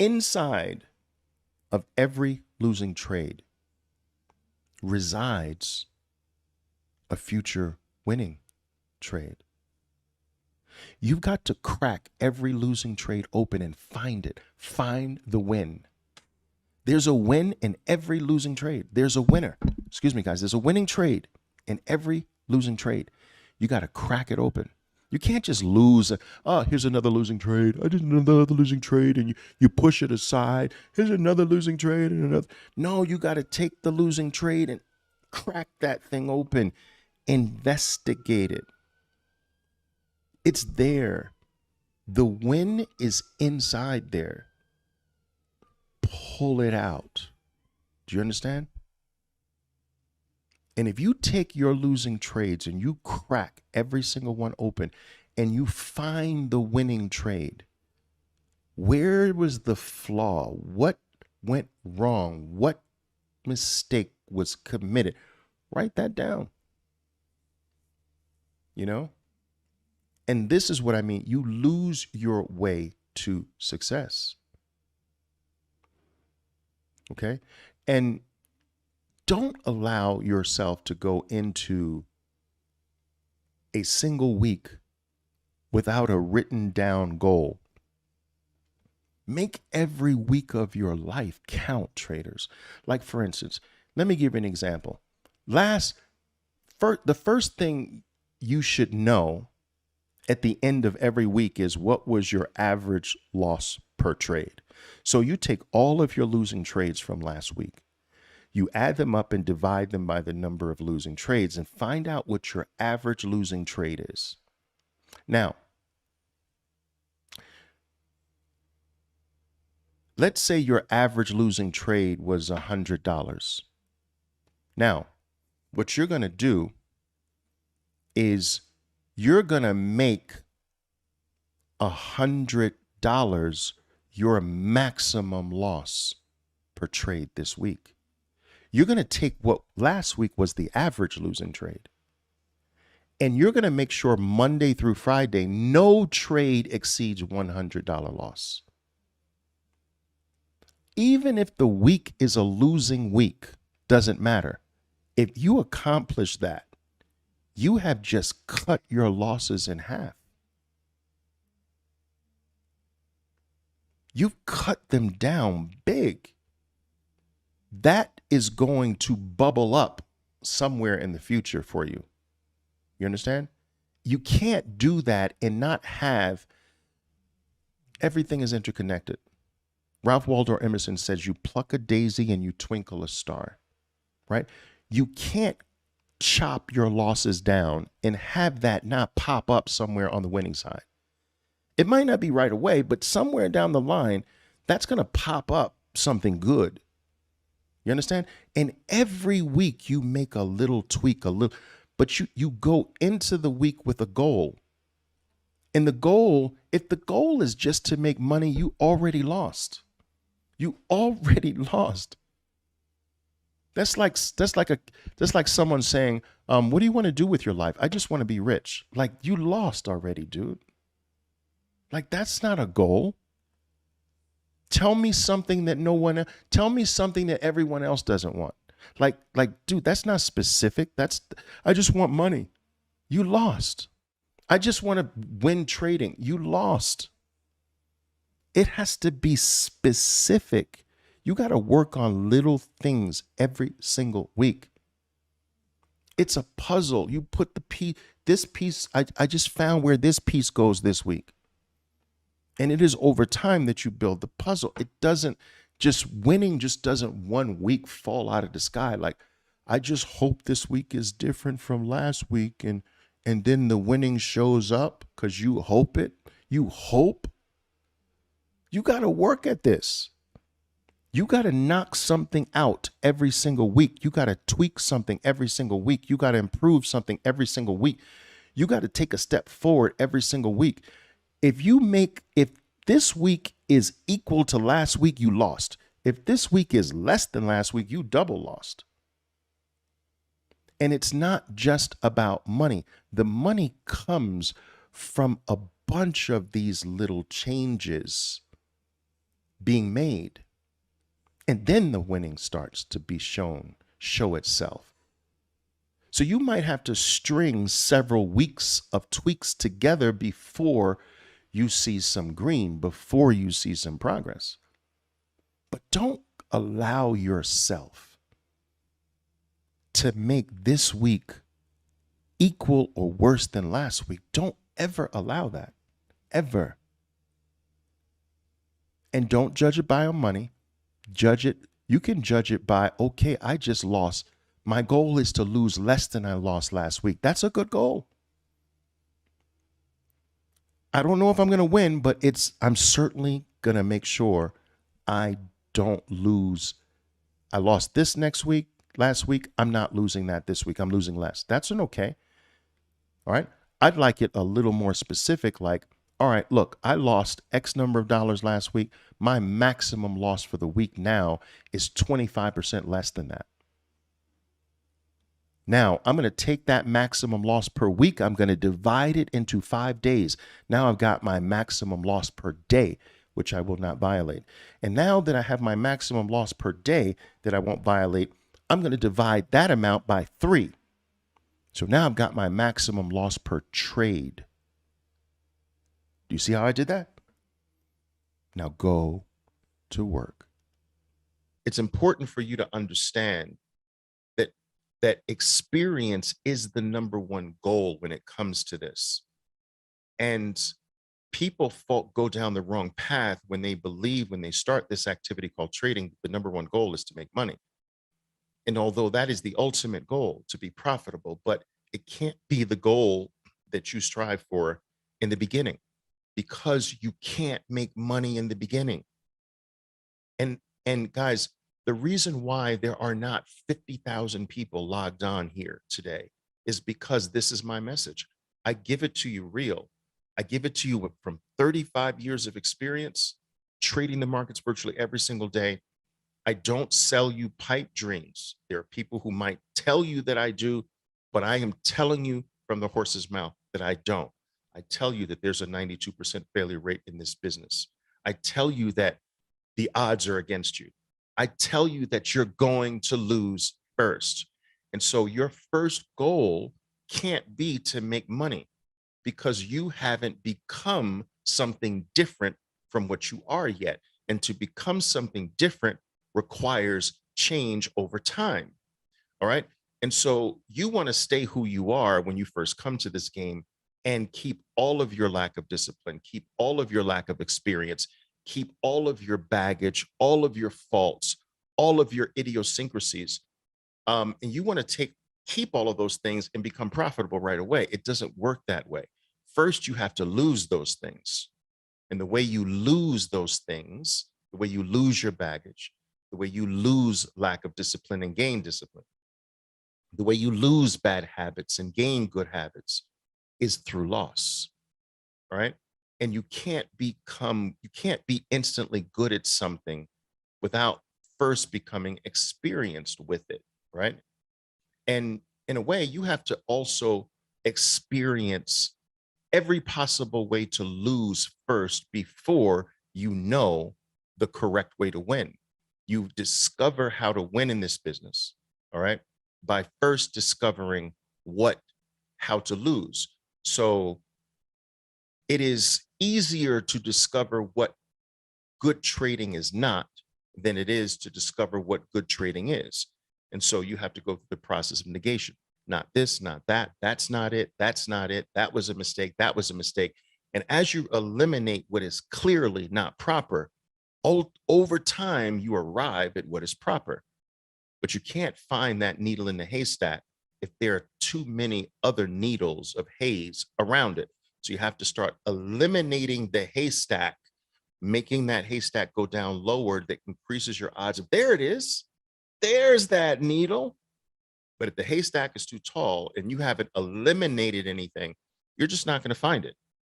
Inside of every losing trade resides a future winning trade. You've got to crack every losing trade open and find it. Find the win. There's a win in every losing trade. There's a winner. Excuse me, guys. There's a winning trade in every losing trade. You got to crack it open. You can't just lose. Here's another losing trade. I did another losing trade, and you push it aside. Here's another losing trade and another. No, you got to take the losing trade and crack that thing open. Investigate it. It's there. The win is inside there. Pull it out. Do you understand? And if you take your losing trades and you crack every single one open and you find the winning trade, where was the flaw? What went wrong? What mistake was committed? Write that down. You know? And this is what I mean. You lose your way to success. Okay? And don't allow yourself to go into a single week without a written down goal. Make every week of your life count, traders. Like, for instance, let me give you an example. The first thing you should know at the end of every week is what was your average loss per trade. So you take all of your losing trades from last week. You add them up and divide them by the number of losing trades and find out what your average losing trade is. Now, let's say your average losing trade was $100. Now, what you're going to do is you're going to make $100 your maximum loss per trade this week. You're going to take what last week was the average losing trade, and you're going to make sure Monday through Friday, no trade exceeds $100 loss. Even if the week is a losing week, doesn't matter. If you accomplish that, you have just cut your losses in half. You've cut them down big. That is going to bubble up somewhere in the future for you. You understand? You can't do that and not have everything is interconnected. Ralph Waldo Emerson says you pluck a daisy and you twinkle a star, right? You can't chop your losses down and have that not pop up somewhere on the winning side. It might not be right away, but somewhere down the line, that's going to pop up something good. You understand? And every week you make a little tweak, but you go into the week with a goal. And the goal, if the goal is just to make money, you already lost. You already lost. That's like someone saying, what do you want to do with your life? I just want to be rich. Like, you lost already, dude. Like, that's not a goal. Tell me something that tell me something that everyone else doesn't want. Like, dude, that's not specific. I just want money. You lost. I just want to win trading. You lost. It has to be specific. You got to work on little things every single week. It's a puzzle. You put this piece, I just found where this piece goes this week. And it is over time that you build the puzzle. It doesn't winning doesn't 1 week fall out of the sky. Like, I just hope this week is different from last week. And then the winning shows up because you hope it. You hope. You got to work at this. You got to knock something out every single week. You got to tweak something every single week. You got to improve something every single week. You got to take a step forward every single week. If this week is equal to last week, you lost. If this week is less than last week, you double lost. And it's not just about money. The money comes from a bunch of these little changes being made. And then the winning starts to be show itself. So you might have to string several weeks of tweaks together before you see some green, before you see some progress. But don't allow yourself to make this week equal or worse than last week. Don't ever allow that, ever. And don't judge it by your money. Judge it. You can judge it by, okay, I just lost. My goal is to lose less than I lost last week. That's a good goal. I don't know if I'm going to win, but I'm certainly going to make sure I don't lose. I lost this last week. I'm not losing that this week. I'm losing less. That's an okay. All right. I'd like it a little more specific, like, all right, look, I lost X number of dollars last week. My maximum loss for the week now is 25% less than that. Now, I'm going to take that maximum loss per week. I'm going to divide it into 5 days. Now I've got my maximum loss per day, which I will not violate. And now that I have my maximum loss per day that I won't violate, I'm going to divide that amount by 3. So now I've got my maximum loss per trade. Do you see how I did that? Now go to work. It's important for you to understand that experience is the number one goal when it comes to this. And people go down the wrong path when they believe, when they start this activity called trading, the number one goal is to make money. And although that is the ultimate goal, to be profitable, but it can't be the goal that you strive for in the beginning, because you can't make money in the beginning. And guys, the reason why there are not 50,000 people logged on here today is because this is my message. I give it to you real. I give it to you from 35 years of experience, trading the markets virtually every single day. I don't sell you pipe dreams. There are people who might tell you that I do, but I am telling you from the horse's mouth that I don't. I tell you that there's a 92% failure rate in this business. I tell you that the odds are against you. I tell you that you're going to lose first. And so your first goal can't be to make money, because you haven't become something different from what you are yet. And to become something different requires change over time. All right. And so you want to stay who you are when you first come to this game, and keep all of your lack of discipline, keep all of your lack of experience, keep all of your baggage, all of your faults, all of your idiosyncrasies. And you want to keep all of those things and become profitable right away. It doesn't work that way. First, you have to lose those things. And the way you lose those things, the way you lose your baggage, the way you lose lack of discipline and gain discipline, the way you lose bad habits and gain good habits, is through loss. All right. And you can't be instantly good at something without first becoming experienced with it. Right. And in a way, you have to also experience every possible way to lose first before you know the correct way to win. You discover how to win in this business. All right. By first discovering how to lose. So it is easier to discover what good trading is not than it is to discover what good trading is. And so you have to go through the process of negation. Not this, not that. That's not it. That's not it. That was a mistake. That was a mistake. And as you eliminate what is clearly not proper, over time, you arrive at what is proper. But you can't find that needle in the haystack if there are too many other needles of haze around it. So you have to start eliminating the haystack, making that haystack go down lower. That increases your odds of, there it is. There's that needle. But if the haystack is too tall and you haven't eliminated anything, you're just not going to find it.